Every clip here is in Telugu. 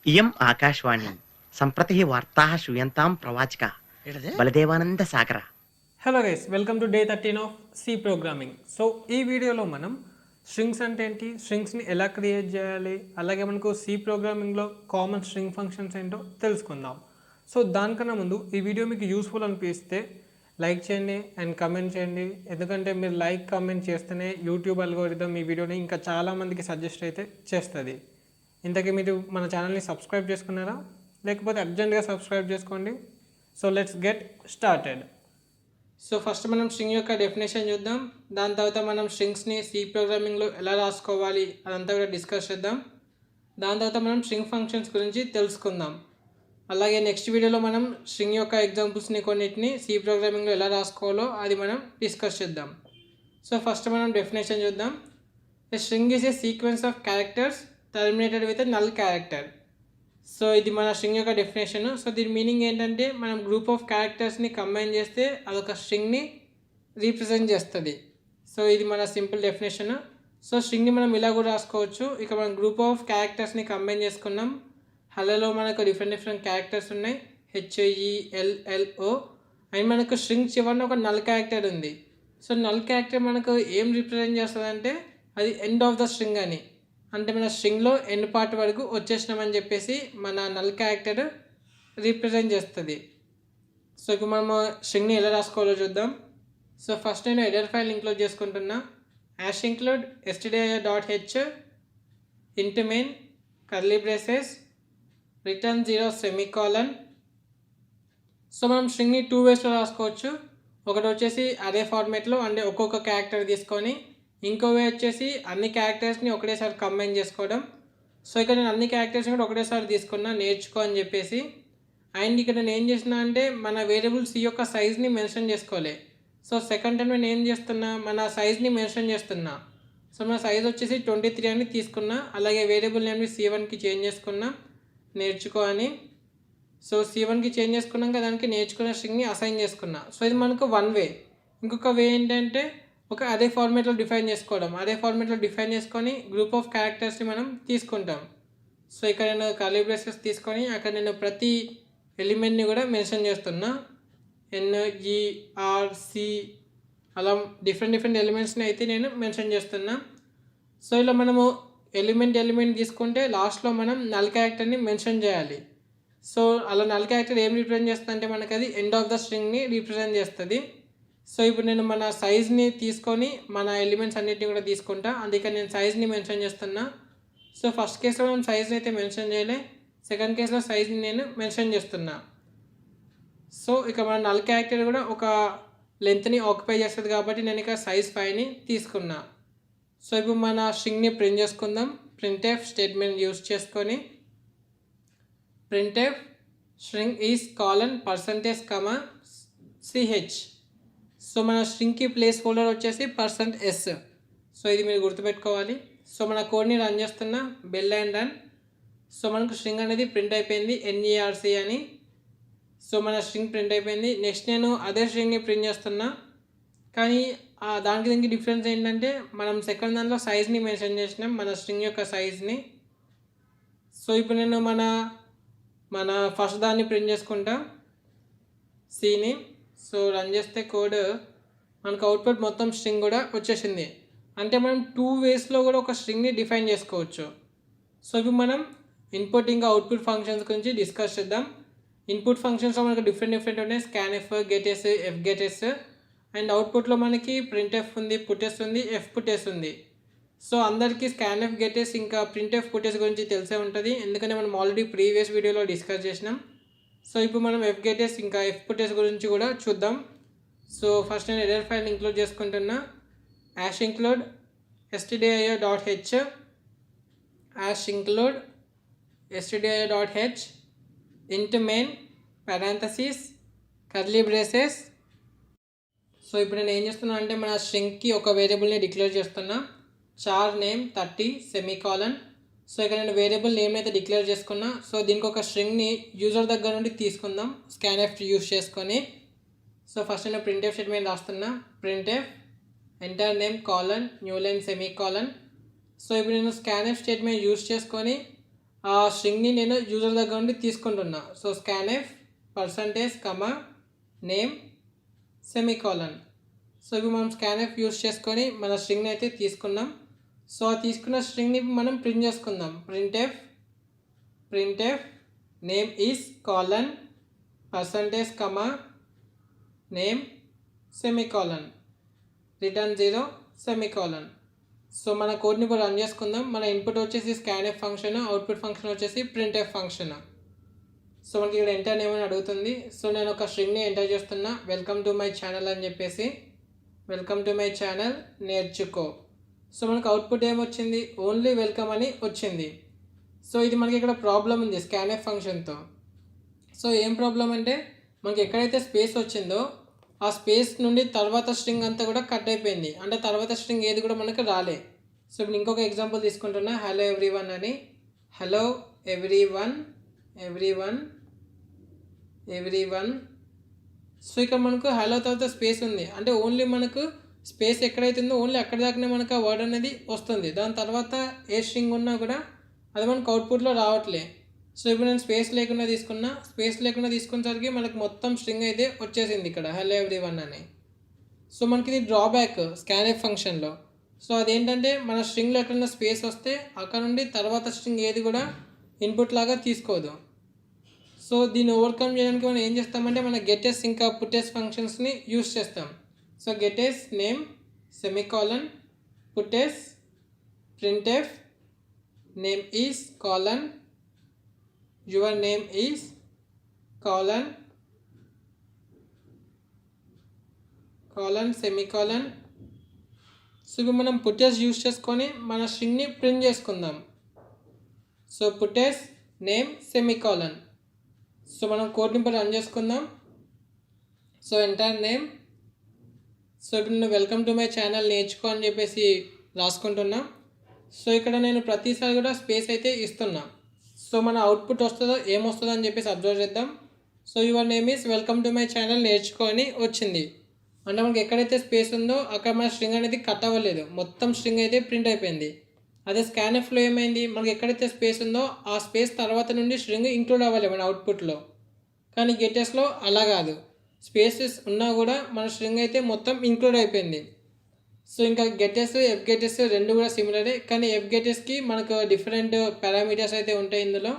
इयम् आकाशवाणी सम्प्रति वार्ताः श्रूयन्तां प्रवाचकः Baldevanand Sagar. Hello guys, welcome to day 13 of C programming. So ఈ వీడియోలో మనం స్ట్రింగ్స్ అంటే ఏంటి, స్ట్రింగ్స్ని ఎలా క్రియేట్ చేయాలి, అలాగే మనకు సి ప్రోగ్రామింగ్లో కామన్ స్ట్రింగ్ ఫంక్షన్స్ ఏంటో తెలుసుకుందాం. సో దానికన్నా ముందు ఈ వీడియో మీకు యూస్ఫుల్ అనిపిస్తే లైక్ చేయండి అండ్ కమెంట్ చేయండి. ఎందుకంటే మీరు లైక్ కామెంట్ చేస్తేనే యూట్యూబ్ అల్గోరిథం ఈ వీడియోని ఇంకా చాలామందికి సజెస్ట్ అయితే చేస్తుంది. ఇంతకీ మీరు మన ఛానల్ని సబ్స్క్రైబ్ చేసుకున్నారా? లేకపోతే అర్జెంట్గా సబ్స్క్రైబ్ చేసుకోండి. So let's get started. So first మనం స్ట్రింగ్ యొక్క డెఫినేషన్ చూద్దాం. దాని తర్వాత మనం స్ట్రింగ్స్ని సి ప్రోగ్రామింగ్లో ఎలా రాసుకోవాలి అదంతా కూడా డిస్కస్ చేద్దాం. దాని తర్వాత మనం స్ట్రింగ్ ఫంక్షన్స్ గురించి తెలుసుకుందాం. అలాగే నెక్స్ట్ వీడియోలో మనం స్ట్రింగ్ యొక్క ఎగ్జాంపుల్స్ని కొన్నిటిని సి ప్రోగ్రామింగ్లో ఎలా రాసుకోవాలో అది మనం డిస్కస్ చేద్దాం. సో ఫస్ట్ మనం డెఫినేషన్ చూద్దాం. A string is a sequence of characters terminated with null character. So ఇది మన స్ట్రింగ్ యొక్క డెఫినేషన్. సో దీని మీనింగ్ ఏంటంటే మనం గ్రూప్ ఆఫ్ క్యారెక్టర్స్ని కంబైన్ చేస్తే అదొక స్ట్రింగ్ని రీప్రజెంట్ చేస్తుంది. సో ఇది మన సింపుల్ డెఫినేషన్. సో స్ట్రింగ్ని మనం ఇలా కూడా రాసుకోవచ్చు. ఇక మనం గ్రూప్ ఆఫ్ క్యారెక్టర్స్ని కంబైన్ చేసుకున్నాం. హలో మనకు డిఫరెంట్ క్యారెక్టర్స్ ఉన్నాయి, HELLO. అండ్ మనకు స్ట్రింగ్ చివరిన ఒక నల్ క్యారెక్టర్ ఉంది. సో నల్ క్యారెక్టర్ మనకు ఏం రిప్రజెంట్ చేస్తుంది అంటే అది ఎండ్ ఆఫ్ ద స్ట్రింగ్ అని, అంటే మన స్ట్రింగ్లో ఎండ్ పార్ట్ వరకు వచ్చేసినామని చెప్పేసి మన నల్ క్యారెక్టర్ రీప్రజెంట్ చేస్తుంది. సో ఇప్పుడు మనము స్ట్రింగ్ని ఎలా రాసుకోవాలో చూద్దాం. సో ఫస్ట్ నేను ఎడర్ ఫైల్ ఇంక్లూడ్ చేసుకుంటున్నా. Ash include stdio.h int main curly braces return 0 semicolon. So మనం స్ట్రింగ్ని 2 వేస్లో రాసుకోవచ్చు. ఒకటి వచ్చేసి అదే ఫార్మేట్లో, అంటే ఒక్కొక్క క్యారెక్టర్ తీసుకొని, ఇంకో వే వచ్చేసి అన్ని క్యారెక్టర్స్ని ఒకటేసారి కంబైన్ చేసుకోవడం. సో ఇక్కడ నేను అన్ని క్యారెక్టర్స్ని కూడా ఒకటేసారి తీసుకున్నా నేర్చుకో అని చెప్పేసి. అండ్ ఇక్కడ నేను ఏం చేసిన అంటే మన వేరియబుల్స్ ఈ యొక్క సైజ్ని మెన్షన్ చేసుకోవాలి. సో సెకండ్ టైం నేను ఏం చేస్తున్నా, మన సైజ్ని మెన్షన్ చేస్తున్నా. సో మన సైజ్ వచ్చేసి 23 అని తీసుకున్నా. అలాగే వేరియబుల్ నేమ్ని C1కి చేంజ్ చేసుకున్నా నేర్చుకో అని. సో C1కి చేంజ్ చేసుకున్నాక దానికి నేర్చుకున్న స్ట్రింగ్ని అసైన్ చేసుకున్నా. సో ఇది మనకు వన్ వే. ఇంకొక వే ఏంటంటే ఒక అదే ఫార్మేట్లో డిఫైన్ చేసుకోవడం. అదే ఫార్మేట్లో డిఫైన్ చేసుకొని గ్రూప్ ఆఫ్ క్యారెక్టర్స్ని మనం తీసుకుంటాం. సో ఇక్కడ నేను కర్లీ బ్రేసెస్ తీసుకొని అక్కడ నేను ప్రతి ఎలిమెంట్ని కూడా మెన్షన్ చేస్తున్నా. NERC అలా డిఫరెంట్ ఎలిమెంట్స్ని అయితే నేను మెన్షన్ చేస్తున్నా. సో ఇలా మనము ఎలిమెంట్ తీసుకుంటే లాస్ట్లో మనం నల్ క్యారెక్టర్ని మెన్షన్ చేయాలి. సో అలా నల్ క్యారెక్టర్ ఏం రిప్రజెంట్ చేస్తుంది అంటే మనకు అది ఎండ్ ఆఫ్ ద స్ట్రింగ్ని రిప్రజెంట్ చేస్తుంది. సో ఇప్పుడు నేను మన సైజ్ని తీసుకొని మన ఎలిమెంట్స్ అన్నిటిని కూడా తీసుకుంటా. అందుకని నేను సైజ్ని మెన్షన్ చేస్తున్నా. సో ఫస్ట్ కేసులో మనం సైజ్ని అయితే మెన్షన్ చేయలే, సెకండ్ కేసులో సైజ్ని నేను మెన్షన్ చేస్తున్నా. సో ఇక మన నల్ క్యారెక్టర్ కూడా ఒక లెంత్ని ఆక్యుపై చేస్తుంది కాబట్టి నేను ఇక సైజ్ 5ని తీసుకున్నా. సో ఇప్పుడు మన స్ట్రింగ్ని ప్రింట్ చేసుకుందాం. printf స్టేట్మెంట్ యూస్ చేసుకొని printf స్ట్రింగ్ ఈజ్ $%, సో మన స్ట్రింగ్కి ప్లేస్ హోల్డర్ వచ్చేసి %s. సో ఇది మీరు గుర్తుపెట్టుకోవాలి. సో మన కోడ్ని రన్ చేస్తున్నా, బెల్ అండ్ రన్. సో మనకు స్ట్రింగ్ అనేది ప్రింట్ అయిపోయింది, NERC అని. సో మన స్ట్రింగ్ ప్రింట్ అయిపోయింది. నెక్స్ట్ నేను అదే స్ట్రింగ్ని ప్రింట్ చేస్తున్నా, కానీ దానికి దీనికి డిఫరెన్స్ ఏంటంటే మనం సెకండ్ దాంట్లో సైజ్ని మెన్షన్ చేసినాం, మన స్ట్రింగ్ యొక్క సైజ్ని. సో ఇప్పుడు నేను మన ఫస్ట్ దాన్ని ప్రింట్ చేసుకుంటా, సిని. సో రన్ చేస్తే కోడ్ మనకు అవుట్పుట్ మొత్తం స్ట్రింగ్ కూడా వచ్చేసింది. అంటే మనం 2 వేస్లో కూడా ఒక స్ట్రింగ్ని డిఫైన్ చేసుకోవచ్చు. సో ఇప్పుడు మనం ఇన్పుట్ ఇంకా అవుట్పుట్ ఫంక్షన్స్ గురించి డిస్కస్ చేద్దాం. ఇన్పుట్ ఫంక్షన్స్లో మనకు డిఫరెంట్ ఉన్నాయి. scanf, getS, fgetS. అండ్ అవుట్పుట్లో మనకి printf ఉంది, putS ఉంది, fputS ఉంది. సో అందరికీ scanf, getS ఇంకా printf, putS గురించి తెలిసే ఉంటుంది, ఎందుకంటే మనం ఆల్రెడీ ప్రీవియస్ వీడియోలో డిస్కస్ చేసినాం. సో ఇప్పుడు మనం fgetS ఇంకా fputS గురించి కూడా చూద్దాం. సో ఫస్ట్ నేను ఎడర్ ఫైల్ ఇంక్లూడ్ చేసుకుంటున్నా. Ash include stdio.h int main parenthesis curly braces. So ఇప్పుడు నేను ఏం చేస్తున్నా అంటే మన స్ట్రింగ్కి ఒక వేరియబుల్ని డిక్లేర్ చేస్తున్నా, చార్ నేమ్ 30 సెమీకాలన్. సో ఇక్కడ నేను వేరియబుల్ నేమ్ అయితే డిక్లేర్ చేసుకున్నా. సో దీనికి ఒక స్ట్రింగ్ని యూజర్ దగ్గర నుండి తీసుకుందాం scanf యూస్ చేసుకొని. సో ఫస్ట్ నేను printf స్టేట్మెంట్ రాస్తున్నా, printf enter name colon new line semicolon. So ఇప్పుడు నేను scanf స్టేట్మెంట్ యూస్ చేసుకొని ఆ స్ట్రింగ్ని నేను యూజర్ దగ్గర నుండి తీసుకుంటున్నా. సో స్కాన్ఎఫ్ పర్సంటేజ్ కమా నేమ్ సెమీకాలన్. సో ఇవి మనం స్కాన్ఎఫ్ యూస్ చేసుకొని మన స్ట్రింగ్ని అయితే తీసుకున్నాం. సో ఆ తీసుకున్న స్ట్రింగ్ని మనం ప్రింట్ చేసుకుందాం. Printf name is colon percentage comma name semicolon return 0 semicolon. So మన కోడ్ని ఇప్పుడు రన్ చేసుకుందాం. మన ఇన్పుట్ వచ్చేసి స్కాన్ఎఫ్ ఫంక్షన్, అవుట్పుట్ ఫంక్షన్ వచ్చేసి ప్రింట్ఎఫ్ ఫంక్షన్. సో మనకి ఇక్కడ ఎంటర్ నేమ్ అని అడుగుతుంది. సో నేను ఒక స్ట్రింగ్ని ఎంటర్ చేస్తున్నా, వెల్కమ్ టు మై ఛానల్ అని చెప్పేసి. వెల్కమ్ టు మై ఛానల్ నేర్చుకో. సో మనకు అవుట్పుట్ ఏమొచ్చింది, ఓన్లీ వెల్కమ్ అని వచ్చింది. సో ఇది మనకి ఇక్కడ ప్రాబ్లం ఉంది స్కాన్ఎఫ్ ఫంక్షన్తో. సో ఏం ప్రాబ్లం అంటే మనకి ఎక్కడైతే స్పేస్ వచ్చిందో ఆ స్పేస్ నుండి తర్వాత స్ట్రింగ్ అంతా కూడా కట్ అయిపోయింది, అంటే తర్వాత స్ట్రింగ్ ఏది కూడా మనకు రాలే. సో ఇప్పుడు ఇంకొక ఎగ్జాంపుల్ తీసుకుంటున్నా, హలో ఎవ్రీవన్ అని. Hello everyone. సో ఇక్కడ మనకు హలో తర్వాత స్పేస్ ఉంది, అంటే ఓన్లీ మనకు స్పేస్ ఎక్కడైతే ఉందో ఓన్లీ అక్కడ దాకానే మనకు ఆ వర్డ్ అనేది వస్తుంది. దాని తర్వాత ఏ స్ట్రింగ్ ఉన్నా కూడా అది మనకు అవుట్పుట్లో రావట్లే. సో ఇప్పుడు నేను స్పేస్ లేకుండా తీసుకునేసరికి మనకు మొత్తం స్ట్రింగ్ అయితే వచ్చేసింది ఇక్కడ హలో ఎవ్రీవన్ అని. సో మనకి ఇది డ్రాబ్యాక్ స్కాన్ఎఫ్ ఫంక్షన్లో. సో అదేంటంటే మన స్ట్రింగ్లో ఎక్కడైనా స్పేస్ వస్తే అక్కడ నుండి తర్వాత స్ట్రింగ్ ఏది కూడా ఇన్పుట్ లాగా తీసుకోదు. సో దీన్ని ఓవర్కమ్ చేయడానికి మనం ఏం చేస్తామంటే మన గెటెస్ ఇంకా పుట్టెస్ ఫంక్షన్స్ని యూస్ చేస్తాం. So gets name semicolon, puts printf name is colon, your name is colon semicolon. So ఇప్పుడు మనం పుట్టెస్ యూస్ చేసుకొని మన స్ట్రింగ్ని ప్రింట్ చేసుకుందాం. So puts name semicolon. So మనం కోడ్ని ఇప్పుడు రన్ చేసుకుందాం. So enter name. సో ఇప్పుడు నేను వెల్కమ్ టు మై ఛానల్ నేర్చుకో అని చెప్పేసి రాసుకుంటున్నా. సో ఇక్కడ నేను ప్రతిసారి కూడా స్పేస్ అయితే ఇస్తున్నా. సో మన అవుట్పుట్ వస్తుందో ఏమొస్తుందో అని చెప్పేసి అబ్జర్వ్ చేద్దాం. So your name is welcome to my channel నేర్చుకో అని వచ్చింది, అంటే మనకి ఎక్కడైతే స్పేస్ ఉందో అక్కడ మన స్ట్రింగ్ అనేది కట్ అవ్వలేదు, మొత్తం స్ట్రింగ్ అయితే ప్రింట్ అయిపోయింది. అదే స్కాన్ఎఫ్లో ఏమైంది, మనకి ఎక్కడైతే స్పేస్ ఉందో ఆ స్పేస్ తర్వాత నుండి స్ట్రింగ్ ఇంక్లూడ్ అవ్వాలి మన అవుట్పుట్లో. కానీ గెటెస్లో అలా కాదు, స్పేసెస్ ఉన్నా కూడా మన స్ట్రింగ్ అయితే మొత్తం ఇంక్లూడ్ అయిపోయింది. సో ఇంకా గెటెస్ ఎఫ్ గెటెస్ రెండు కూడా సిమిలరే, కానీ ఎఫ్ గెటెస్కి మనకు డిఫరెంట్ పారామీటర్స్ అయితే ఉంటాయి. ఇందులో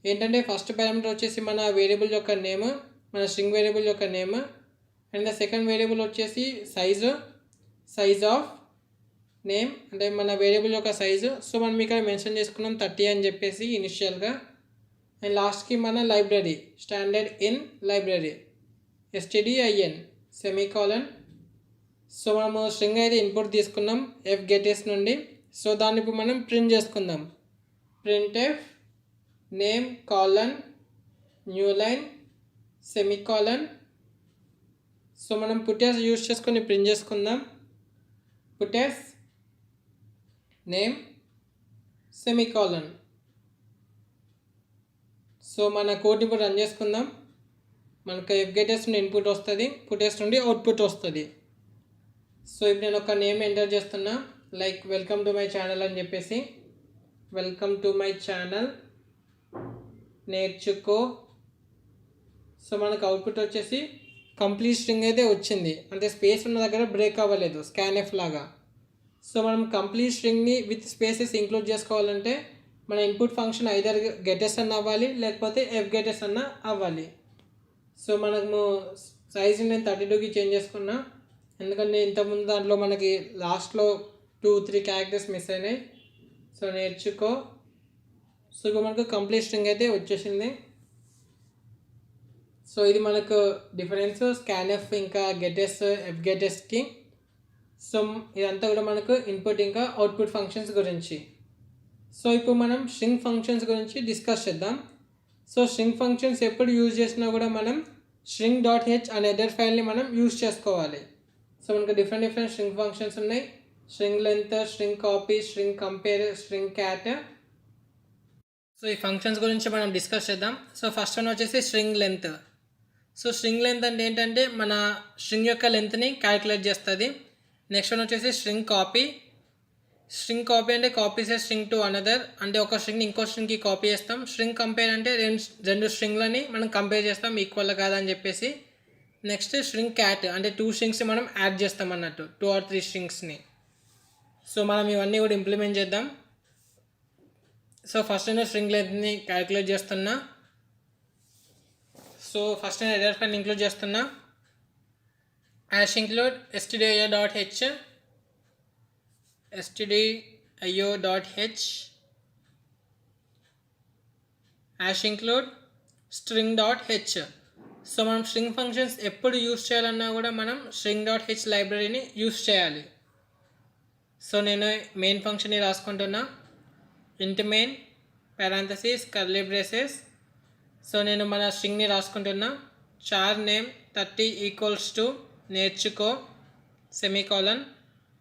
ఏంటంటే ఫస్ట్ పారామీటర్ వచ్చేసి మన వేరియబుల్ యొక్క నేమ్, మన స్ట్రింగ్ వేరియబుల్ యొక్క నేమ్. అండ్ సెకండ్ వేరియబుల్ వచ్చేసి సైజ్ ఆఫ్ నేమ్, అంటే మన వేరియబుల్ యొక్క సైజు. సో మనం ఇక్కడ మెన్షన్ చేసుకున్నాం 30 అని చెప్పేసి ఇనిషియల్గా. అండ్ లాస్ట్కి మన library, standard in library stdin semicolon. So మనము స్ట్రింగ్ అయితే ఇన్పుట్ తీసుకున్నాం ఎఫ్ గెటెస్ నుండి. సో దాన్ని ఇప్పుడు మనం ప్రింట్ చేసుకుందాం. Printf name colon new line semicolon. So మనం పుట్టెస్ యూస్ చేసుకొని ప్రింట్ చేసుకుందాం. పుట్టెస్ నేమ్ సెమీకాలన్. సో మన కోడ్ ఇప్పుడు రన్ చేసుకుందాం. మనకు ఎఫ్ గెటెస్ నుండి ఇన్పుట్ వస్తుంది, పుట్టెస్ నుండి అవుట్పుట్ వస్తుంది. సో ఇప్పుడు నేను ఒక నేమ్ ఎంటర్ చేస్తున్నా, like welcome to my channel అని చెప్పేసి. వెల్కమ్ టు మై ఛానల్ నేర్చుకో. సో మనకు అవుట్పుట్ వచ్చేసి కంప్లీట్ స్ట్రింగ్ అయితే వచ్చింది, అంటే స్పేస్ ఉన్న దగ్గర బ్రేక్ అవ్వలేదు స్కాన్ఎఫ్ లాగా. సో మనం కంప్లీట్ స్ట్రింగ్ని విత్ స్పేసెస్ ఇంక్లూడ్ చేసుకోవాలంటే మన ఇన్పుట్ ఫంక్షన్ ఐదర్ గెటెస్ అన్న అవ్వాలి, లేకపోతే ఎఫ్ గెటెస్ అన్న అవ్వాలి. సో మనము సైజ్ని నేను 32కి చేంజ్ చేసుకున్నా, ఎందుకంటే ఇంతకుముందు దాంట్లో మనకి లాస్ట్లో 2-3 క్యారెక్టర్స్ మిస్ అయినాయి. సో నేర్చుకో. సో ఇప్పుడు మనకు కంప్లీట్ స్ట్రింగ్ అయితే వచ్చేసింది. సో ఇది మనకు డిఫరెన్స్ స్కాన్ఎఫ్ ఇంకా గెటెస్ ఎఫ్ గెటెస్కి. సో ఇదంతా కూడా మనకు ఇన్పుట్ ఇంకా అవుట్పుట్ ఫంక్షన్స్ గురించి. సో ఇప్పుడు మనం స్ట్రింగ్ ఫంక్షన్స్ గురించి డిస్కస్ చేద్దాం. సో స్ట్రింగ్ ఫంక్షన్స్ ఎప్పుడు యూజ్ చేసినా కూడా మనం string.h అనే హెడర్ ఫైల్ని మనం యూజ్ చేసుకోవాలి. సో మనకు డిఫరెంట్ స్ట్రింగ్ ఫంక్షన్స్ ఉన్నాయి. String length, string copy, string compare, string cat. So ఈ ఫంక్షన్స్ గురించి మనం డిస్కస్ చేద్దాం. సో ఫస్ట్ వన్ వచ్చేసి string length. So string length అంటే ఏంటంటే మన స్ట్రింగ్ యొక్క లెంత్ని క్యాలిక్యులేట్ చేస్తుంది. నెక్స్ట్ వన్ వచ్చేసి స్ట్రింగ్ కాపీ. స్ట్రింగ్ కాపీ అంటే copies a string to another, అంటే ఒక స్ట్రింగ్ని ఇంకో స్ట్రింగ్కి కాపీ చేస్తాం. స్ట్రింగ్ కంపేర్ అంటే రెండు స్ట్రింగ్లని మనం కంపేర్ చేస్తాం ఈక్వల్ కాదని చెప్పేసి. నెక్స్ట్ స్ట్రింగ్ క్యాట్ అంటే 2 స్ట్రింగ్స్ని మనం యాడ్ చేస్తాం అన్నట్టు, 2 or 3 స్ట్రింగ్స్ని. సో మనం ఇవన్నీ కూడా ఇంప్లిమెంట్ చేద్దాం. సో ఫస్ట్ నేను స్ట్రింగ్ లెంత్ని క్యాలిక్యులేట్ చేస్తున్నా. సో ఫస్ట్ నేను ఎర్రర్ ఫైల్ ఇంక్లూడ్ చేస్తున్నా. include stdio.h include string.h. So మనం స్ట్రింగ్ ఫంక్షన్స్ ఎప్పుడు యూస్ చేయాలన్నా కూడా మనం string.h లైబ్రరీని యూస్ చేయాలి. సో నేను మెయిన్ ఫంక్షన్ని రాసుకుంటున్నా. int main parenthesis curly braces. So నేను మన స్ట్రింగ్ని రాసుకుంటున్నా. char name 30 ఈక్వల్స్ టు నేర్చుకో సెమీకోలన్.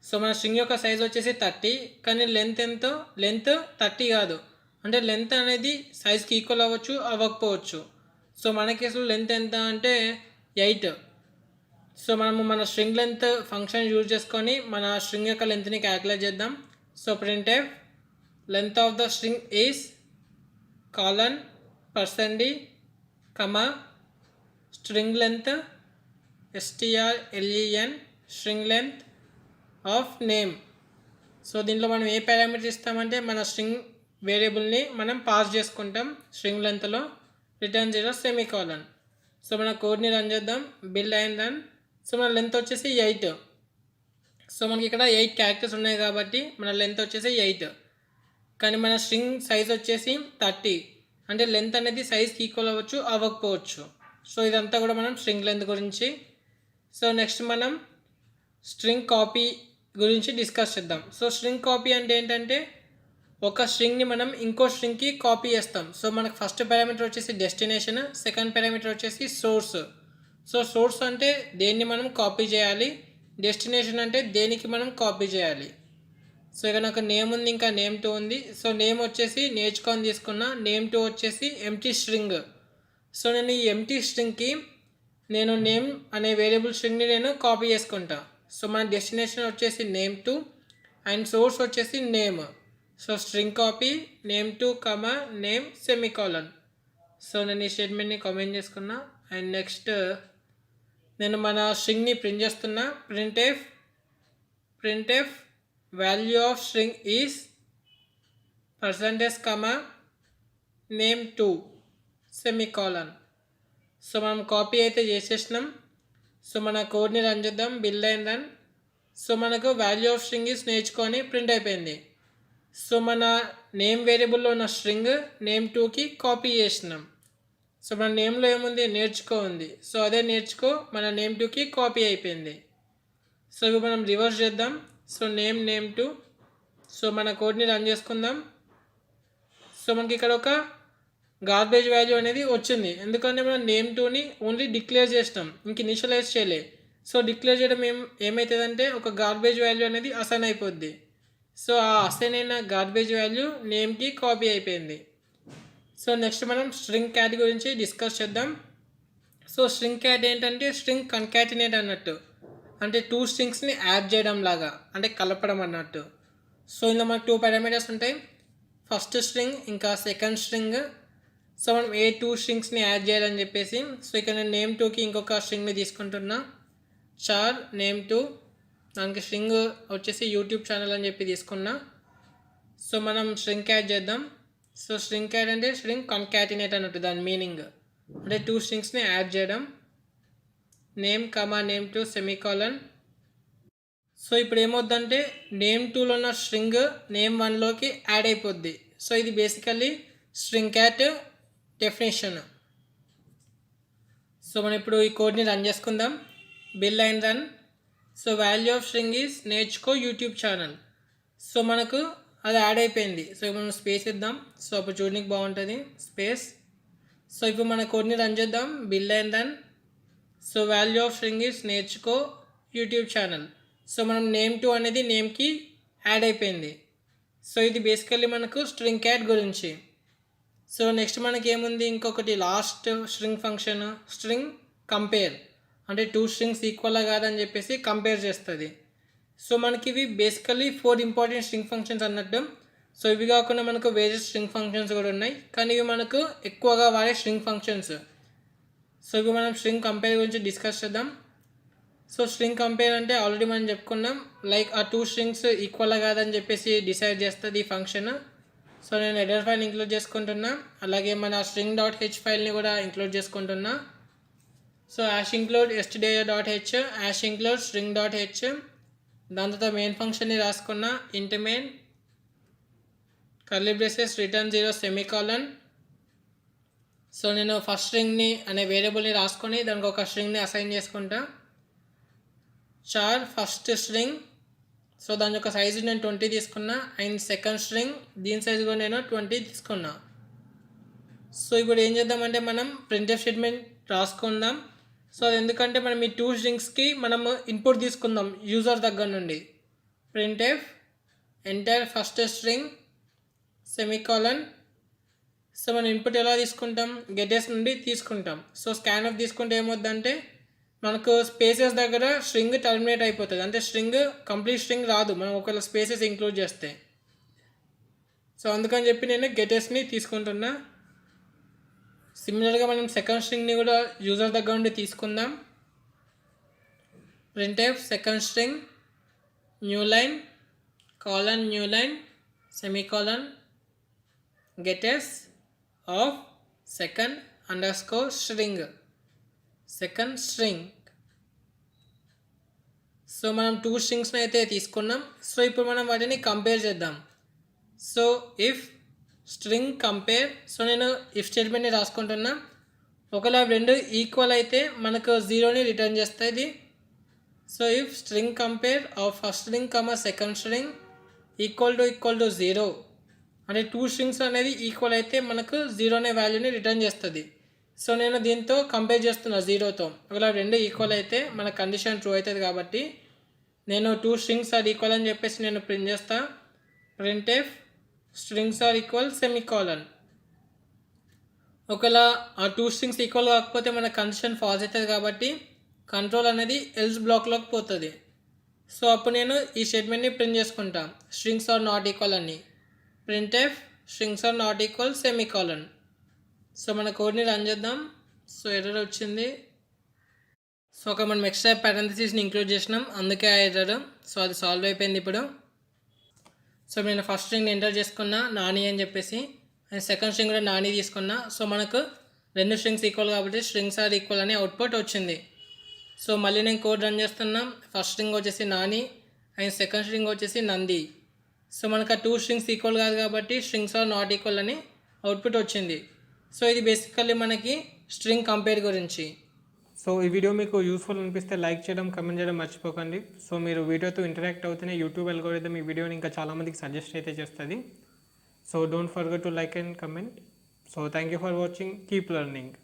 సో మన స్ట్రింగ్ యొక్క సైజ్ వచ్చేసి 30, కానీ లెంత్ ఎంతో, లెంత్ 30 కాదు, అంటే లెంత్ అనేది సైజ్కి ఈక్వల్ అవ్వచ్చు అవ్వకపోవచ్చు. సో మన కేసులో లెంత్ ఎంత అంటే 8. సో మనము మన స్ట్రింగ్ లెంత్ ఫంక్షన్ యూజ్ చేసుకొని మన స్ట్రింగ్ యొక్క లెంత్ని క్యాలిక్యులేట్ చేద్దాం. So printf length of the string is colon %d, string length strlen string length of name. So దీంట్లో మనం ఏ పారామీటర్ ఇస్తామంటే మన స్ట్రింగ్ వేరియబుల్ని మనం పాస్ చేసుకుంటాం స్ట్రింగ్ లెంత్లో. Return 0 semicolon. సో మన కోడ్ని రన్ చేద్దాం. బిల్డ్ అయిన రన్. సో మన లెంత్ వచ్చేసి 8. సో మనకి ఇక్కడ 8 క్యారెక్టర్స్ ఉన్నాయి కాబట్టి మన లెంత్ వచ్చేసి 8, కానీ మన స్ట్రింగ్ సైజ్ వచ్చేసి 30, అంటే లెంత్ అనేది సైజ్కి ఈక్వల్ అవ్వచ్చు అవ్వకపోవచ్చు. సో ఇదంతా కూడా మనం స్ట్రింగ్ లెంత్ గురించి. సో నెక్స్ట్ మనం స్ట్రింగ్ కాపీ గురించి డిస్కస్ చేద్దాం. సో స్ట్రింగ్ కాపీ అంటే ఏంటంటే ఒక స్ట్రింగ్ని మనం ఇంకో స్ట్రింగ్కి కాపీ చేస్తాం. సో మనకు ఫస్ట్ పారామీటర్ వచ్చేసి డెస్టినేషన్, సెకండ్ పారామీటర్ వచ్చేసి సోర్స్. సో సోర్స్ అంటే దేన్ని మనం కాపీ చేయాలి, డెస్టినేషన్ అంటే దేనికి మనం కాపీ చేయాలి. సో ఇక్కడ నాకు నేమ్ ఉంది, ఇంకా నేమ్ 2 ఉంది. సో నేమ్ వచ్చేసి నేర్చుకొని తీసుకున్నా, నేమ్ 2 వచ్చేసి ఎంటీ స్ట్రింగ్. సో నేను ఈ ఎంటీ స్ట్రింగ్కి నేను నేమ్ అనే వేరియబుల్ స్ట్రింగ్ని నేను కాపీ చేసుకుంటా. సో మన డెస్టినేషన్ వచ్చేసి నేమ్ 2 అండ్ సోర్స్ వచ్చేసి name. So string copy name 2, name semicolon. So నేను ఈ స్టేట్మెంట్ని కామెంట్ చేసుకున్నా. అండ్ నెక్స్ట్ నేను మన స్ట్రింగ్ని ప్రింట్ చేస్తున్నా. printf value of string is percentage name 2 semicolon. So మనం కాపీ అయితే చేసేసినాం. సో మన కోడ్ని రన్ చేద్దాం. బిల్డ్ అయిన రన్. సో మనకు వాల్యూ ఆఫ్ స్ట్రింగ్ ఈస్ నేర్చుకొని ప్రింట్ అయిపోయింది. సో మన నేమ్ వేరియబుల్లో ఉన్న స్ట్రింగ్ నేమ్ 2కి కాపీ చేసినాం. సో మన నేమ్లో ఏముంది, నేర్చుకో ఉంది. సో అదే నేర్చుకో మన నేమ్ 2కి కాపీ అయిపోయింది. సో ఇవి మనం రివర్స్ చేద్దాం. So name 2. సో మన కోడ్ని రన్ చేసుకుందాం. సో మనకి ఇక్కడ ఒక గార్బేజ్ వాల్యూ అనేది వచ్చింది, ఎందుకంటే మనం నేమ్ 2ని ఓన్లీ డిక్లేర్ చేసినాం, ఇంక ఇనిషియలైజ్ చేయలే. సో డిక్లేర్ చేయడం ఏమవుతుందంటే ఒక గార్బేజ్ వాల్యూ అనేది అసైన్ అయిపోద్ది. సో ఆ అసైన్ అయిన గార్బేజ్ వాల్యూ నేమ్కి కాపీ అయిపోయింది. సో నెక్స్ట్ మనం స్ట్రింగ్ క్యాట్ గురించి డిస్కస్ చేద్దాం. సో స్ట్రింగ్ క్యాట్ ఏంటంటే స్ట్రింగ్ కన్కాటినేట్ అన్నట్టు, అంటే 2 స్ట్రింగ్స్ని యాడ్ చేయడం లాగా, అంటే కలపడం అన్నట్టు. సో ఇందులో మనకు 2 పారామీటర్స్ ఉంటాయి, ఫస్ట్ స్ట్రింగ్ ఇంకా సెకండ్ స్ట్రింగ్. సో మనం ఏ 2 స్ట్రింగ్స్ని యాడ్ చేయాలని చెప్పేసి, సో ఇక్కడ నేను నేమ్ 2కి ఇంకొక స్ట్రింగ్ని తీసుకుంటున్నా, చార్ నేమ్ 2. దానికి స్ట్రింగ్ వచ్చేసి యూట్యూబ్ ఛానల్ అని చెప్పి తీసుకున్నా. సో మనం స్ట్రింగ్ క్యాట్ చేద్దాం. సో స్ట్రింగ్ క్యాట్ అంటే స్ట్రింగ్ కన్కాటినేట్ అన్నట్టు దాని మీనింగ్, అంటే 2 స్ట్రింగ్స్ని యాడ్ చేయడం. Name name 2 semicolon. సో ఇప్పుడు ఏమవుద్దంటే నేమ్ 2లో ఉన్న స్ట్రింగ్ నేమ్ 1లోకి యాడ్ అయిపోద్ది. సో ఇది basically string cat definition. So మనం ఇప్పుడు ఈ కోడ్ని రన్ చేసుకుందాం. Bill and run. So value of string is నేర్చుకో యూట్యూబ్ ఛానల్. సో మనకు అది యాడ్ అయిపోయింది. సో ఇప్పుడు మనం స్పేస్ ఇద్దాం. సో అప్పుడు చూడడానికి బాగుంటుంది స్పేస్. సో ఇప్పుడు మన కోడ్ని రన్ చేద్దాం. Bill and run. So value of string is నేర్చుకో యూట్యూబ్ ఛానల్. సో మనం నేమ్ 2 అనేది నేమ్కి యాడ్ అయిపోయింది. సో ఇది బేసికల్లీ మనకు స్ట్రింగ్ క్యాట్ గురించి. సో నెక్స్ట్ మనకి ఏముంది, ఇంకొకటి last string function string compare, అంటే 2 స్ట్రింగ్స్ ఈక్వల్గా కాదని చెప్పేసి కంపేర్ చేస్తుంది. సో మనకి ఇవి బేసికలీ 4 ఇంపార్టెంట్ స్ట్రింగ్ ఫంక్షన్స్ అన్నట్టు. సో ఇవి కాకుండా మనకు వేరే స్ట్రింగ్ ఫంక్షన్స్ కూడా ఉన్నాయి, కానీ ఇవి మనకు ఎక్కువగా వాడే స్ట్రింగ్ ఫంక్షన్స్. సో ఇవి మనం స్ట్రింగ్ కంపేర్ గురించి డిస్కస్ చేద్దాం. సో స్ట్రింగ్ కంపేర్ అంటే ఆల్రెడీ మనం చెప్పుకున్నాం, లైక్ ఆ 2 స్ట్రింగ్స్ ఈక్వల్ కాదని చెప్పేసి డిసైడ్ చేస్తుంది ఈ ఫంక్షన్. సో నేను హెడర్ ఫైల్ ఇంక్లూడ్ చేసుకుంటున్నా, అలాగే మన స్ట్రింగ్ డాట్ హెచ్ ఫైల్ని కూడా ఇంక్లూడ్ చేసుకుంటున్నా. So include stdio.h, include string.h, దాని తర్వాత మెయిన్ ఫంక్షన్ని రాసుకున్న ఇంట్ main curly braces return 0 semicolon. So నేను ఫస్ట్ స్ట్రింగ్ని అనే వేరియబుల్ని రాసుకొని దానికి ఒక స్ట్రింగ్ని అసైన్ చేసుకుంటా. ఫస్ట్ స్ట్రింగ్, సో దాని యొక్క సైజు నేను 20 తీసుకున్నా, అండ్ సెకండ్ స్ట్రింగ్ దీని సైజు కూడా నేను 20 తీసుకున్నా. సో ఇప్పుడు ఏం చేద్దామంటే మనం ప్రింట్ఎఫ్ స్టేట్మెంట్ రాసుకుందాం. సో అది ఎందుకంటే మనం ఈ 2 స్ట్రింగ్స్కి మనము ఇన్పుట్ తీసుకుందాం యూజర్ దగ్గర నుండి. Printf enter first string semicolon. So మనం ఇన్పుట్ ఎలా తీసుకుంటాం, గెటెస్ నుండి తీసుకుంటాం. సో స్కాన్ఎఫ్ తీసుకుంటే ఏమవుద్దంటే మనకు స్పేసెస్ దగ్గర స్ట్రింగ్ టర్మినేట్ అయిపోతుంది, అంటే స్ట్రింగ్ కంప్లీట్ స్ట్రింగ్ రాదు మనం ఒకవేళ స్పేసెస్ ఇంక్లూడ్ చేస్తే. సో అందుకని చెప్పి నేను గెటెస్ని తీసుకుంటున్నా. సిమిలర్గా మనం సెకండ్ స్ట్రింగ్ని కూడా యూజర్ దగ్గర నుండి తీసుకుందాం. Printf second string new line colon new line semicolon gets of second underscore string second string. So మనం 2 స్ట్రింగ్స్ని అయితే తీసుకున్నాం. సో ఇప్పుడు మనం వాటిని కంపేర్ చేద్దాం. So if string compare, so నేను ఇఫ్ స్టేట్మెంట్ని రాసుకుంటున్నా. ఒకవేళ 2 ఈక్వల్ అయితే మనకు 0ని రిటర్న్ చేస్తుంది. So if string compare of first string second string equal to 0, అంటే 2 స్ట్రింగ్స్ అనేది ఈక్వల్ అయితే మనకు 0 అనే వాల్యూని రిటర్న్ చేస్తుంది. సో నేను దీంతో కంపేర్ చేస్తున్నా 0తో. ఒకవేళ 2 ఈక్వల్ అయితే మన కండిషన్ ట్రూ అవుతుంది కాబట్టి నేను 2 స్ట్రింగ్స్ ఆర్ ఈక్వల్ అని చెప్పేసి నేను ప్రింట్ చేస్తా. Printf strings are equal semicolon. ఒకవేళ ఆ 2 స్ట్రింగ్స్ ఈక్వల్ కాకపోతే మన కండిషన్ ఫాల్స్ అవుతుంది కాబట్టి కంట్రోల్ అనేది ఎల్స్ బ్లాక్లోకి పోతుంది. సో అప్పుడు నేను ఈ స్టేట్మెంట్ని ప్రింట్ చేసుకుంటా, స్ట్రింగ్స్ ఆర్ నాట్ ఈక్వల్ అని. Printf strings are not equal semicolon. So మన కోడ్ని రన్ చేద్దాం. సో ఎర్రర్ వచ్చింది. సో ఒక మనం ఎక్స్ట్రా పారెంథసిస్ని ఇంక్లూడ్ చేసినాం, అందుకే ఆ ఎర్రర్. సో అది సాల్వ్ అయిపోయింది ఇప్పుడు. సో నేను ఫస్ట్ స్ట్రింగ్ ఎంటర్ చేసుకున్నా నాని అని చెప్పేసి, అండ్ సెకండ్ స్ట్రింగ్ కూడా నాని తీసుకున్నా. సో మనకు 2 స్ట్రింగ్స్ ఈక్వల్ కాబట్టి స్ట్రింగ్స్ ఆర్ ఈక్వల్ అని అవుట్పుట్ వచ్చింది. సో మళ్ళీ నేను కోడ్ రన్ చేస్తున్నా. ఫస్ట్ స్ట్రింగ్ వచ్చేసి నాని అండ్ సెకండ్ స్ట్రింగ్ వచ్చేసి నంది. సో మనకు ఆ 2 స్ట్రింగ్స్ ఈక్వల్ కాదు కాబట్టి స్ట్రింగ్స్ ఆర్ నాట్ ఈక్వల్ అని అవుట్పుట్ వచ్చింది. సో ఇది బేసికల్లీ మనకి స్ట్రింగ్ కంపేర్ గురించి. సో ఈ వీడియో మీకు యూస్ఫుల్ అనిపిస్తే లైక్ చేయడం, కమెంట్ చేయడం మర్చిపోకండి. సో మీరు వీడియోతో ఇంటరాక్ట్ అవుతూనే యూట్యూబ్ అల్గోరిథం ఈ వీడియోని ఇంకా చాలామందికి సజెస్ట్ అయితే చేస్తుంది. So don't forget to like and comment. So thank you for watching. Keep learning.